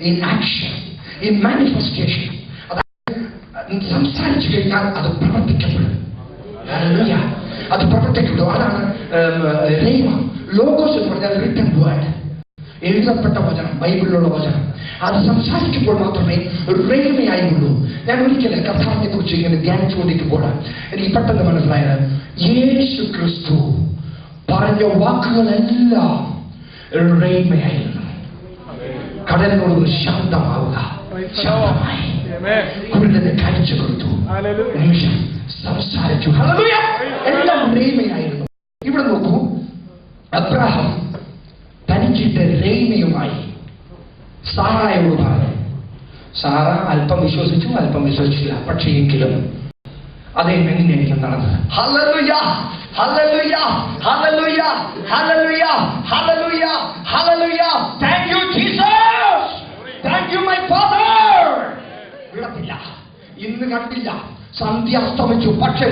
In action, in manifestation. അതായത് സംസാരിച്ചു കഴിഞ്ഞാൽ അത് പ്രവർത്തിക്കപ്പെടും. അത് പ്രവർത്തിക്കപ്പെടും. അതാണ് റേമ. ലോഗോസ് എന്ന് പറഞ്ഞാൽ റിട്ടൺ വേർഡ്, എഴുതപ്പെട്ട വചനം, ബൈബിളിലുള്ള വചനം. അത് സംസാരിക്കുമ്പോൾ മാത്രമേ റേമയായുള്ളൂ. ഞാൻ ഒരിക്കലും കർത്താവിനെ കുറിച്ച് ഇങ്ങനെ ധ്യാനിച്ചുകൊണ്ടിരിക്കുമ്പോൾ എനിക്ക് പെട്ടെന്ന് മനസ്സിലായത്, യേശു ക്രിസ്തു പറഞ്ഞ വാക്കുകളെല്ലാം റേമയായിരുന്നു. കടലിനോട് ശാന്തമാവുക, ശാന്തമായി. കുരുടനെ കാണിച്ചു കൊടുത്തു, നിമിഷം സംസാരിച്ചു. ഹല്ലേലൂയ. എല്ലാം റേമയായിരുന്നു. ഇവിടെ നോക്കൂ, അബ്രഹാം തനിച്ചിട്ട് റേമയുമായി സാറായോട് പറഞ്ഞു. സാറ അല്പം വിശ്വസിച്ചു, അല്പം വിശ്വസിച്ചില്ല. പക്ഷേ എങ്കിലും അതേ എങ്ങനെയായിരിക്കും നടന്നത്? Hallelujah, hallelujah, hallelujah, hallelujah, hallelujah, hallelujah. Thank you Jesus, thank you my father. വിടത്തില്ല. ഇന്ന് കണ്ടില്ല, സന്ധ്യ അസ്തമിച്ചു, പക്ഷേ